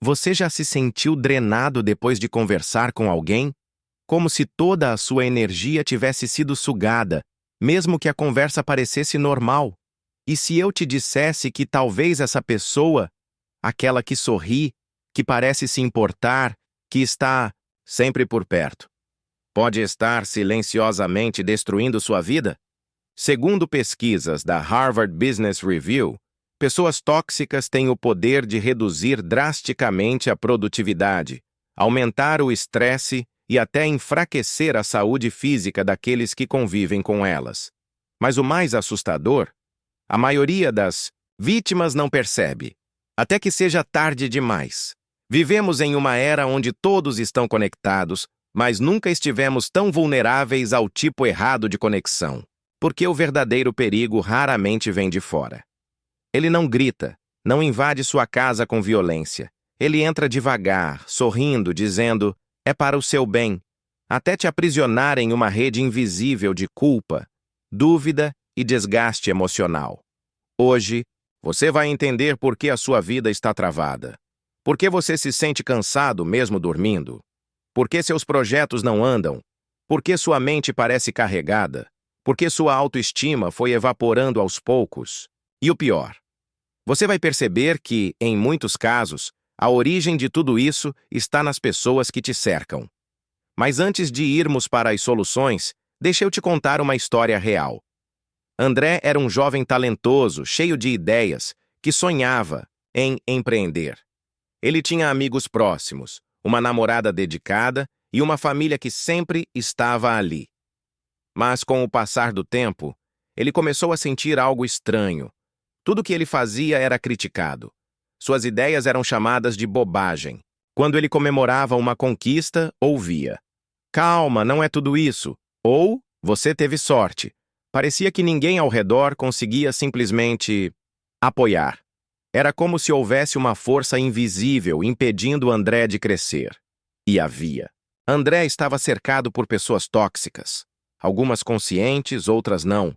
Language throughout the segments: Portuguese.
Você já se sentiu drenado depois de conversar com alguém? Como se toda a sua energia tivesse sido sugada, mesmo que a conversa parecesse normal? E se eu te dissesse que talvez essa pessoa, aquela que sorri, que parece se importar, que está sempre por perto, pode estar silenciosamente destruindo sua vida? Segundo pesquisas da Harvard Business Review, pessoas tóxicas têm o poder de reduzir drasticamente a produtividade, aumentar o estresse e até enfraquecer a saúde física daqueles que convivem com elas. Mas o mais assustador, a maioria das vítimas não percebe, até que seja tarde demais. Vivemos em uma era onde todos estão conectados, mas nunca estivemos tão vulneráveis ao tipo errado de conexão, porque o verdadeiro perigo raramente vem de fora. Ele não grita, não invade sua casa com violência. Ele entra devagar, sorrindo, dizendo, é para o seu bem, até te aprisionar em uma rede invisível de culpa, dúvida e desgaste emocional. Hoje, você vai entender por que a sua vida está travada. Por que você se sente cansado mesmo dormindo? Por que seus projetos não andam? Por que sua mente parece carregada? Por que sua autoestima foi evaporando aos poucos? E o pior, você vai perceber que, em muitos casos, a origem de tudo isso está nas pessoas que te cercam. Mas antes de irmos para as soluções, deixa eu te contar uma história real. André era um jovem talentoso, cheio de ideias, que sonhava em empreender. Ele tinha amigos próximos, uma namorada dedicada e uma família que sempre estava ali. Mas, com o passar do tempo, ele começou a sentir algo estranho. Tudo que ele fazia era criticado. Suas ideias eram chamadas de bobagem. Quando ele comemorava uma conquista, ouvia: calma, não é tudo isso. Ou, você teve sorte. Parecia que ninguém ao redor conseguia simplesmente apoiar. Era como se houvesse uma força invisível impedindo André de crescer. E havia. André estava cercado por pessoas tóxicas. Algumas conscientes, outras não,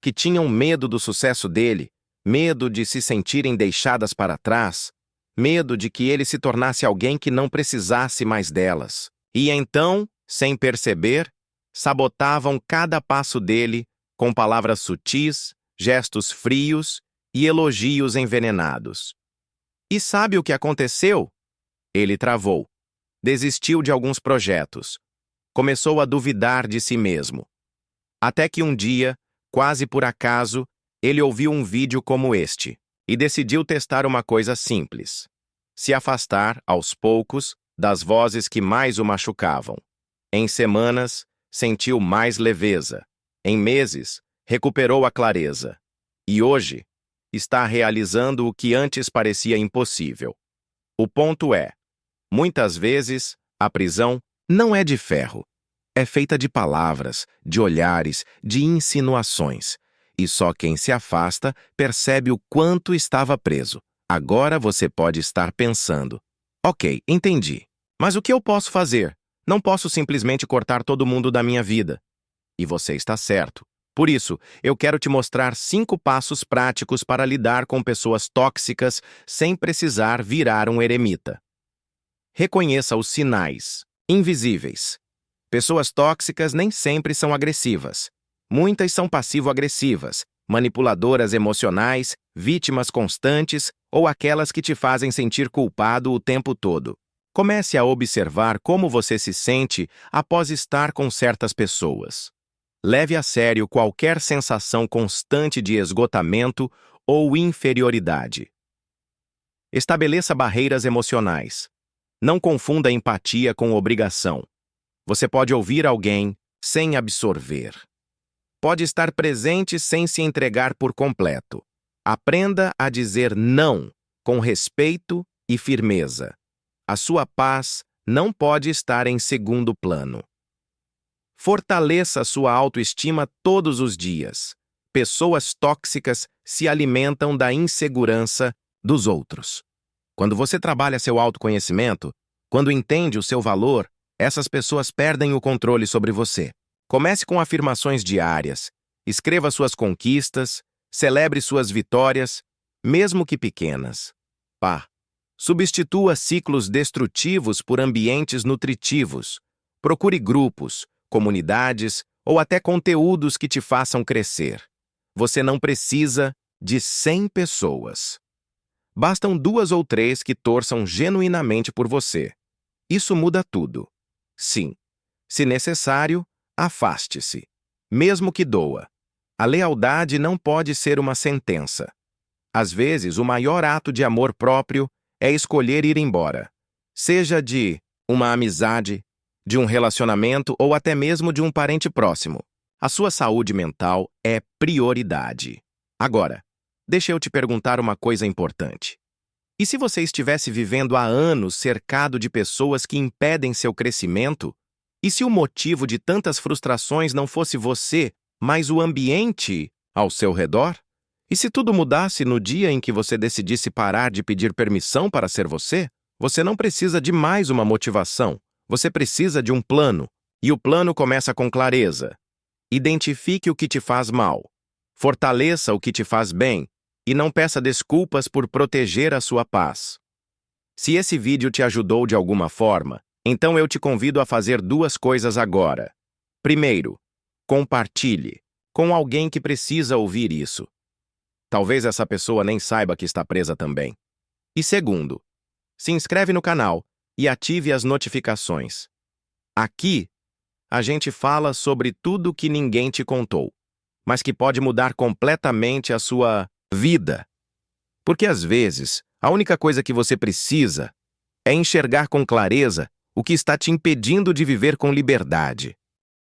que tinham medo do sucesso dele, medo de se sentirem deixadas para trás, medo de que ele se tornasse alguém que não precisasse mais delas. E então, sem perceber, sabotavam cada passo dele com palavras sutis, gestos frios e elogios envenenados. E sabe o que aconteceu? Ele travou. Desistiu de alguns projetos. Começou a duvidar de si mesmo. Até que um dia, quase por acaso, ele ouviu um vídeo como este e decidiu testar uma coisa simples: se afastar, aos poucos, das vozes que mais o machucavam. Em semanas, sentiu mais leveza. Em meses, recuperou a clareza. E hoje, está realizando o que antes parecia impossível. O ponto é, muitas vezes, a prisão não é de ferro. É feita de palavras, de olhares, de insinuações. E só quem se afasta percebe o quanto estava preso. Agora você pode estar pensando: ok, entendi. Mas o que eu posso fazer? Não posso simplesmente cortar todo mundo da minha vida. E você está certo. Por isso, eu quero te mostrar 5 passos práticos para lidar com pessoas tóxicas sem precisar virar um eremita. Reconheça os sinais invisíveis. Pessoas tóxicas nem sempre são agressivas. Muitas são passivo-agressivas, manipuladoras emocionais, vítimas constantes ou aquelas que te fazem sentir culpado o tempo todo. Comece a observar como você se sente após estar com certas pessoas. Leve a sério qualquer sensação constante de esgotamento ou inferioridade. Estabeleça barreiras emocionais. Não confunda empatia com obrigação. Você pode ouvir alguém sem absorver. Pode estar presente sem se entregar por completo. Aprenda a dizer não com respeito e firmeza. A sua paz não pode estar em segundo plano. Fortaleça sua autoestima todos os dias. Pessoas tóxicas se alimentam da insegurança dos outros. Quando você trabalha seu autoconhecimento, quando entende o seu valor, essas pessoas perdem o controle sobre você. Comece com afirmações diárias. Escreva suas conquistas, celebre suas vitórias, mesmo que pequenas. Substitua ciclos destrutivos por ambientes nutritivos. Procure grupos, comunidades ou até conteúdos que te façam crescer. Você não precisa de 100 pessoas. Bastam 2 ou 3 que torçam genuinamente por você. Isso muda tudo. Sim. Se necessário, afaste-se. Mesmo que doa. A lealdade não pode ser uma sentença. Às vezes, o maior ato de amor próprio é escolher ir embora. Seja de uma amizade, de um relacionamento ou até mesmo de um parente próximo. A sua saúde mental é prioridade. Agora, deixa eu te perguntar uma coisa importante. E se você estivesse vivendo há anos cercado de pessoas que impedem seu crescimento? E se o motivo de tantas frustrações não fosse você, mas o ambiente ao seu redor? E se tudo mudasse no dia em que você decidisse parar de pedir permissão para ser você? Você não precisa de mais uma motivação. Você precisa de um plano. E o plano começa com clareza. Identifique o que te faz mal. Fortaleça o que te faz bem. E não peça desculpas por proteger a sua paz. Se esse vídeo te ajudou de alguma forma, então eu te convido a fazer 2 coisas agora. Primeiro, compartilhe com alguém que precisa ouvir isso. Talvez essa pessoa nem saiba que está presa também. E segundo, se inscreve no canal e ative as notificações. Aqui, a gente fala sobre tudo que ninguém te contou, mas que pode mudar completamente a sua vida. Porque às vezes, a única coisa que você precisa é enxergar com clareza o que está te impedindo de viver com liberdade.